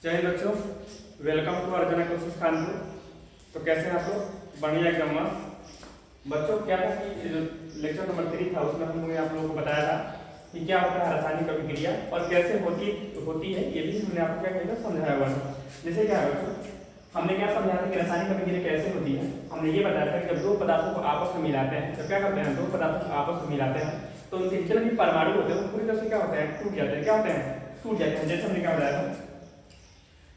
जय हिंद बच्चों, welcome to अर्चना कोशिश खानपुर। तो कैसे हैं आप लोग? बढ़िया एकदम मस्त। बच्चों क्या था कि जो लेक्चर नंबर 3 था उसमें हमने आप लोगों को बताया था कि क्या होता है रासायनिक अभिक्रिया और कैसे होती है, ये भी हमने आपको क्या किया समझाया हुआ था। जैसे क्या है बच्चों, हमने क्या समझाया था कि रासायनिक अभिक्रिया कैसे होती है। हमने ये बताया था कि जब दो पदार्थों को आपस में मिलाते हैं, जब क्या करते हैं, दो पदार्थों को आपस में मिलाते हैं तो उनके जितने भी परमाणु होते हैं वो पूरी तरह से क्या होता है, टूट जाते हैं। क्या होते हैं? टूट जाते हैं। जैसे हमने क्या बताया था,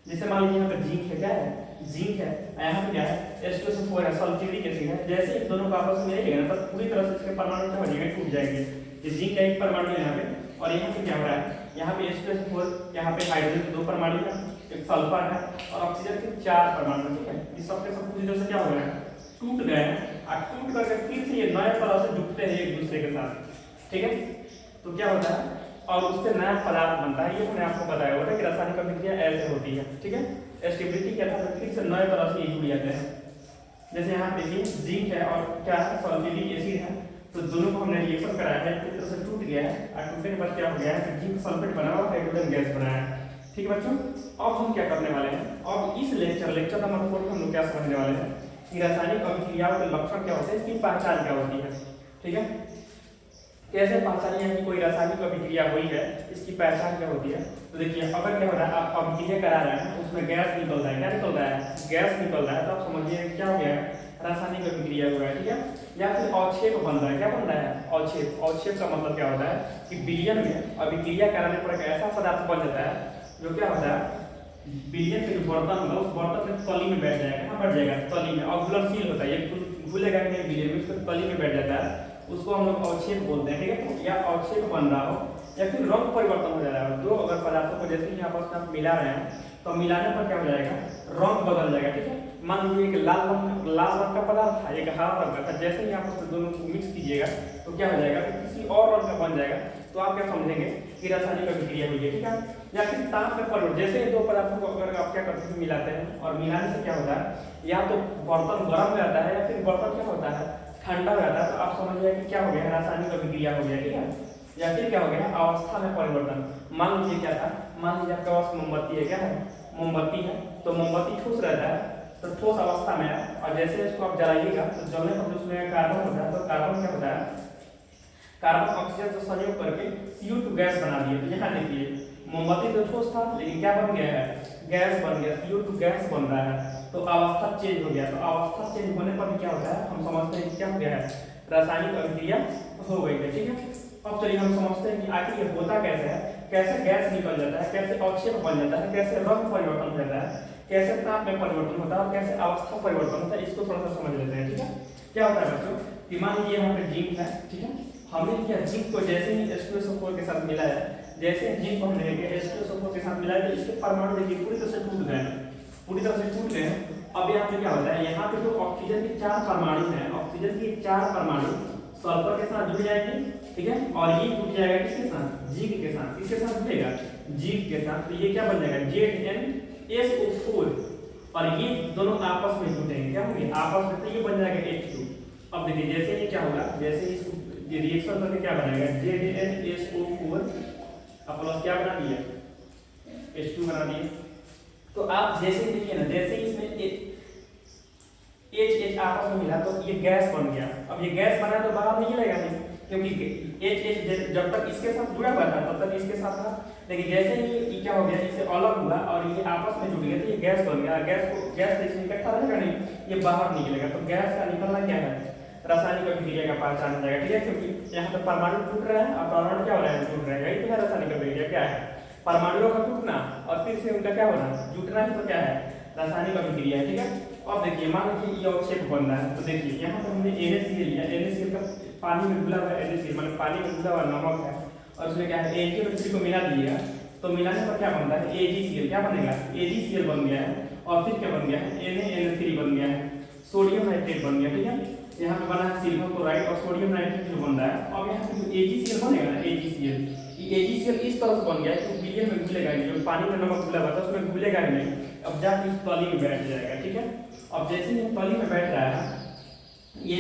जैसे मान लीजिए यहाँ पे जिंक है, क्या है, जिंक है, यहाँ पे क्या है, H2SO4 है, सल्फ्यूरिक एसिड है। जैसे इन दोनों को आपस में मिलाएंगे ना तब पूरी तरह से इसके परमाणु क्या हो जाएंगे, टूट जाएंगे। ये जिंक का एक परमाणु है यहाँ पे, और यहाँ पे क्या हो रहा है, यहाँ पे H2SO4, यहाँ पे हाइड्रोजन के 2 परमाणु है, एक सल्फर है और ऑक्सीजन के 4 परमाणु। ठीक है, ये सब के सब पूरी तरह से क्या हो गए हैं, टूट गए हैं। और टूट करके फिर से ये नए तरह से जुड़ते हैं एक दूसरे के साथ। ठीक है, तो क्या होता है और उससे नया पदार्थ बनता है। ये मैंने आपको बताया हुआ था कि रासायनिक अभिक्रिया ऐसे होती है। ठीक है, स्टेबिलिटी क्या था, फिर से नए तरह से ये जुड़ जाते हैं। जैसे यहाँ देखिए जिंक है और क्या है, सल्फ्यूरिक एसिड है, तो दोनों को हमने रिएक्शन कराया है, एक तरह से टूट गया है और टूटने के बाद क्या हो गया है, जिंक सल्फेट बना हुआ हाइड्रोजन गैस बनाया है। ठीक है बच्चों, अब हम क्या करने वाले हैं, अब इस लेक्चर नंबर 4 में हम लोग क्या समझने वाले हैं कि रासायनिक अभिक्रियाओं के लक्षण क्या होते हैं, इसकी पहचान क्या होती है। ठीक है, कैसे पहचानिए कि कोई रासायनिक अभिक्रिया हुई है, इसकी पहचान क्या होती है। तो देखिए अगर क्या हो रहा है, आप अभिक्रिया करा रहे हैं उसमें गैस निकल रहा है, क्या निकल रहा है, गैस निकल रहा है, तो आप समझिए क्या हो गया है, रासायनिक अभिक्रिया हुआ है। ठीक है, या फिर अवक्षेप बन रहा है, क्या बन रहा है, अवक्षेप। अवक्षेप का मतलब क्या होता है कि विलयन में अभिक्रिया कराने पर एक ऐसा पदार्थ बन जाता है जो क्या होता है, विलयन के जो बर्तन होगा उस बर्तन में तली में बैठ जाएगा। कहाँ बैठ जाएगा, तली में। अघुलनशील होता है, ये घुलेगा नहीं विलयन में, उसको तली में बैठ जाता है, उसको हम लोग अवक्षेप बोलते हैं। ठीक है, या अवक्षेप बन रहा हो या फिर रंग परिवर्तन हो जा रहा है। दो अगर पदार्थों को जैसे ही आपस में मिला रहे हैं तो मिलाने पर क्या हो जाएगा, रंग बदल जाएगा। ठीक है, मान लीजिए एक लाल रंग का पदार्थ था, एक हरा रंग का था, जैसे ही आपस में दोनों को मिक्स कीजिएगा तो क्या हो जाएगा, तो किसी और रंग का बन जाएगा। तो आप क्या समझेंगे कि रासायनिक अभिक्रिया हुई है। ठीक है, या फिर ताप में परिवर्तन, जैसे दो पदार्थों को अगर आप क्या करते हैं, मिलाते हैं और मिलाने से क्या होता है, या तो बर्तन गर्म हो जाता है या फिर बर्तन क्या होता है, ठंडा हो जाता है। तो आप समझिए कि क्या हो गया, रासायनिक अभिक्रिया हो गया। ठीक है, या फिर क्या हो गया, अवस्था में परिवर्तन। मान लीजिए क्या था, मान लीजिए आपके पास मोमबत्ती है, क्या है, मोमबत्ती है, तो मोमबत्ती ठोस रहता है, तो ठोस अवस्था में है, और जैसे इसको आप जलाइएगा तो जलने पर उसमें कार्बन होता है, तो कार्बन क्या होता है, कार्बन ऑक्सीजन से संयोग करके CO2 गैस बना दिए। तो यहाँ देखिए मोमबत्ती तो ठोस था लेकिन क्या बन गया है, गैस बन गया, CO2 गैस बन रहा है, तो अवस्था चेंज हो गया। तो अवस्था चेंज होने पर भी क्या होता है, हम समझते हैं कि क्या हो गया है, रासायनिक अभिक्रिया हो गई है। ठीक है, अब चलिए हम समझते हैं कि आखिर ये होता कैसे है, कैसे गैस निकल जाता है, कैसे अवक्षेप बन जाता है, कैसे रंग परिवर्तन हो जाता है, कैसे ताप में परिवर्तन होता है और कैसे अवस्था परिवर्तन होता है, इसको थोड़ा सा समझ लेते हैं। ठीक है, क्या होता है बच्चों कि मान लीजिए यहाँ पे जिंक है। ठीक है, हमने क्या जिंक को जैसे ही H2SO4 के साथ मिलाया, जैसे जिंक को हमने H2SO4 के साथ मिलाया तो इसके परमाणु देखिए पूरी तरह से टूट गए, पूरी तरह से टूट गए। अब यहाँ पे क्या होता है, यहाँ पे जो ऑक्सीजन के 4 परमाणु हैं, ऑक्सीजन के 4 परमाणु सल्फर के साथ जुड़ जाएंगे। ठीक है, और ये जुड़ जाएगा किसके साथ, जिंक के साथ। किसके साथ जुड़ेगा, जिंक के साथ। तो ये क्या बन जाएगा, ZnSO4, और ये दोनों आपस में जुटेंगे, क्या होंगे, आपस में, तो ये बन जाएगा H2। अब देखिए जैसे ये क्या होगा, जैसे इस ये रिएक्शन करके क्या बनाएगा, ZnSO4 प्लस क्या बना दिया, H2 बना दिए। तो आप जैसे देखिए ना, जैसे इसमें H आपस में मिला तो ये गैस बन गया। अब ये गैस बना तो बाहर नहीं लगेगा नहीं, क्योंकि H जब तक इसके साथ जुड़ा हुआ था तब तक इसके साथ था, लेकिन जैसे ही ये क्या हो गया, इससे अलग हुआ और ये आपस में जुड़ गया तो ये गैस बन गया। गैस इसमें इकट्ठा रहेगा नहीं, ये बाहर निकलेगा। तो गैस का निकलना क्या है, रासायनिक अभिक्रिया का पहचान हो जाएगा। ठीक है, क्योंकि यहाँ पे परमाणु टूट रहे हैं और परमाणु क्या हो रहा है, जुड़ रहे हैं। यही तो है रासायनिक अभिक्रिया, क्या है, परमाणुओं का टूटना और फिर से उनका क्या होना, जुटना ही तो क्या है, रासायनिक अभिक्रिया है। ठीक है, अब देखिए मान लीजिए ये अवक्षेप बन रहा है, तो देखिए यहाँ पर हमने NaCl लिया, NaCl का पानी में घुला हुआ NaCl, मतलब पानी में घुला हुआ नमक है, और उसमें क्या है, Ag को मिला दिएगा तो मिलाने पर क्या बनता है, AgCl। क्या बनेगा, AgCl बन गया है, और फिर क्या बन गया है, NaNO3 बन गया है, सोडियम नाइट्रेट बन गया। ठीक है, यहाँ पे बना है सिल्वर क्लोराइड और सोडियम नाइट्रेट जो बन रहा है। अब यहाँ पे जो AgCl बनेगा ना, AgCl इस तरह से बन गया है कि विलयन में घुलेगा नहीं, जो पानी में नमक घुला हुआ था उसमें घुलेगा ही नहीं, अब जाके इस तली में बैठ जाएगा। ठीक है, अब जैसे ही तली में बैठ रहा है, ये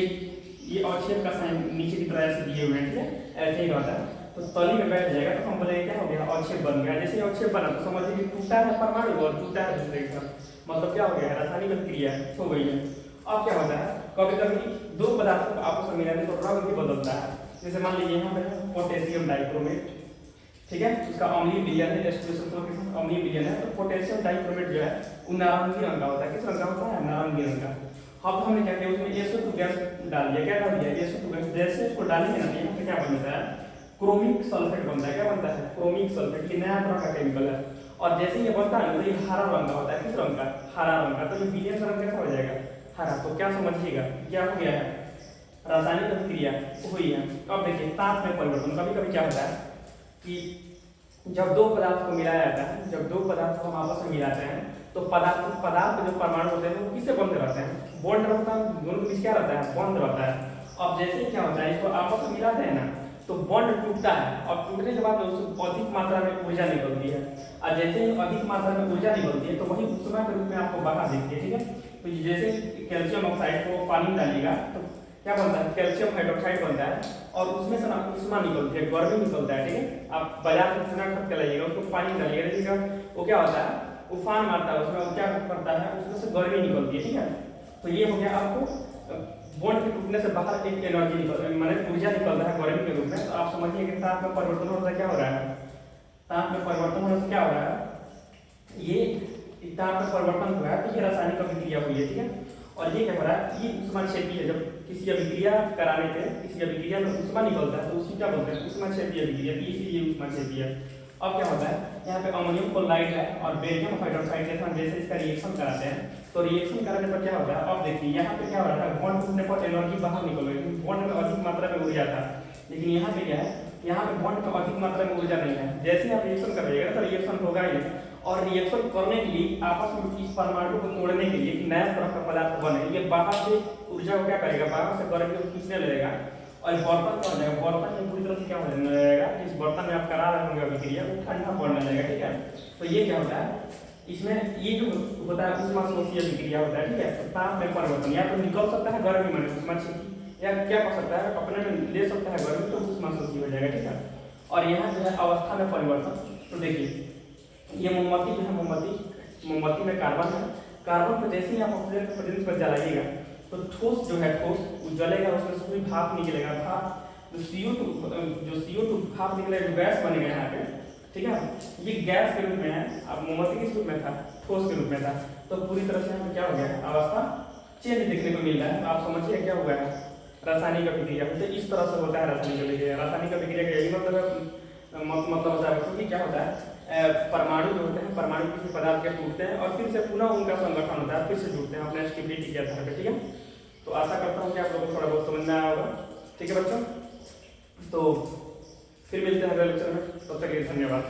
अवक्षेप का साइन नीचे की तरह से दिए हुए हैं। ठीक है, ऐसे ही रहता है, तो तली में बैठ जाएगा तो हम बोलेंगे क्या हो गया, अवक्षेप बन गया। जैसे अवक्षेप बना तो समझिए कि टूटा है परमाणु और टूटा है दूसरे के साथ, मतलब क्या हो गया है, रासायनिक अभिक्रिया हो गई है। अब क्या होता है, कभी कभी दो पदार्थों को आपस में मिलाने तो रंग भी बदलता है। जैसे मान लीजिए यहाँ पे पोटेशियम डाइक्रोमेट, ठीक है, उसका अम्लीय विलयन है, अम्लीय विलयन है, तो पोटेशियम डाइक्रोमेट जो है वो नारंगी रंग का होता है। किस रंग का होता है, नारंगी रंग का। अब हमने क्या किया, उसमें SO2 गैस डाल दिया। क्या डाल दिया, SO2 गैस। जैसे इसको डालेंगे ना तो यहाँ पे क्या बनता है, क्रोमिक सल्फेट बनता है। क्या बनता है, क्रोमिक सल्फेट। ये नया तरह का केमिकल है और जैसे ये बनता है तो ये हरा रंग का होता है। किस रंग का, हरा रंग का। तो ये विलयन रंग कैसा हो जाएगा, हरा। तो क्या समझिएगा, क्या हो गया है, रासायनिक अभिक्रिया हुई है। अब देखिए ताप में परिवर्तन। कभी कभी क्या होता है कि जब दो पदार्थ को मिलाया जाता है, जब दो पदार्थ को हम आपस में मिलाते हैं तो पदार्थ जो परमाणु होते हैं वो किससे बंध रहते हैं, बॉन्ड रहता है। दोनों के बीच क्या रहता है, बॉन्ड रहता है। अब जैसे क्या होता है, इसको आपस में मिलाते हैं ना तो बॉन्ड टूटता है और टूटने के बाद उससे अधिक मात्रा में ऊर्जा निकलती है। और जैसे ही अधिक मात्रा में ऊर्जा निकलती है तो वही ऊष्मा के रूप में आपको बाहर दिखती है। ठीक है, तो जैसे कैल्शियम ऑक्साइड को पानी में डालिएगा तो क्या बनता है, कैल्शियम हाइड्रोक्साइड बनता है और उसमें से ना ऊष्मा निकलती है, गर्मी निकलता है। ठीक है, आप बाजार से चूना खरीद के लाइएगा, उसको पानी में डालिएगा, देखिएगा वो क्या होता है, उफान मारता है उसमें, वो क्या करता है, उसमें से गर्मी निकलती है। ठीक है, तो ये हो गया आपको बॉन्ड के टूटने से बाहर एक एनर्जी निकल, माने ऊर्जा निकल रहा है गर्मी के रूप में। तो आप समझिए कि ताप में परिवर्तन होने से क्या हो रहा है, ताप में परिवर्तन होने से क्या हो रहा है, ये ताप में परिवर्तन हुआ है तो ये रासायनिक अभिक्रिया हुई है। ठीक है, और ये क्या हो रहा है, ये ऊष्माक्षेपी है। जब किसी अभिक्रिया कराने पे किसी अभिक्रिया में ऊष्मा निकलता है तो उसी क्या बोलते हैं, ऊष्माक्षेपी अभिक्रिया, इसीलिए ऊष्माक्षेपी है। अब क्या होता है, यहाँ पे अमोनियम क्लोराइड है और बेरियम हाइड्रोक्साइड के साथ जैसे इसका रिएक्शन कराते हैं तो रिएक्शन कराने पर क्या होता है, अब देखिए यहाँ पे क्या हो रहा है, बॉन्ड टूटने पर एनर्जी बाहर निकल रही है, बॉन्ड में अधिक मात्रा में ऊर्जा था। लेकिन यहाँ पे क्या है, यहाँ पे बॉन्ड में अधिक मात्रा में ऊर्जा नहीं है। जैसे आप रिएक्शन करिएगा तो रिएक्शन होगा ही, और रिएक्शन करने के लिए आपस में इस परमाणु को तोड़ने के लिए नया तरह का पदार्थ बने, ये बाहर से ऊर्जा को क्या करेगा, बाहर से गर्मी को खींचने लगेगा और बर्तन का हो जाएगा। बर्तन में पूरी तरह से क्या होने लगेगा, जिस बर्तन में आप करा रहे होंगे अभिक्रिया वो ठंडा पड़ने लगेगा। ठीक है, तो ये क्या होता है, इसमें ये जो होता है ऊष्माशोषी अभिक्रिया होता है। ठीक है, तो ताप में परिवर्तन या तो निकल सकता है गर्मी में ऊष्माक्षेपी, या क्या कर सकता है, अपने में ले सकता है गर्मी तो ऊष्माशोषी हो जाएगा। ठीक है, और यहाँ जो है अवस्था में परिवर्तन, तो देखिए ये मोमबत्ती जो है, मोमबत्ती में कार्बन है, कार्बन को जैसे ही आप ऑक्सीजन के प्रेजेंस पर जलाइएगा तो ठोस जो है, ठोस वो जलेगा, उसमें से कोई भाप निकलेगा, भाप जो CO2 भाप निकलेगा, जो गैस बनेगा यहाँ पे। ठीक है, ये गैस के रूप में है, अब मोमबत्ती किस रूप में था, ठोस के रूप में था। तो पूरी तरह से यहाँ पे क्या हो गया, अवस्था चेंज देखने को मिल रहा है। आप समझिए क्या हुआ है, रासायनिक अभिक्रिया। तो इस तरह से होता है रासायनिक अभिक्रिया। रासायनिक अभिक्रिया का यही मतलब होता है क्योंकि क्या होता है, परमाणु जो होते हैं, परमाणु किसी पदार्थ के टूटते हैं और फिर से पुनः उनका संगठन होता है, फिर से जुड़ते हैं अपने स्टेबिलिटी के आधार पर। ठीक है, तो आशा करता हूँ कि आप लोगों को थोड़ा बहुत समझ में आया होगा। ठीक है बच्चों, तो फिर मिलते हैं अगले लेक्चर में, तब तक के लिए धन्यवाद।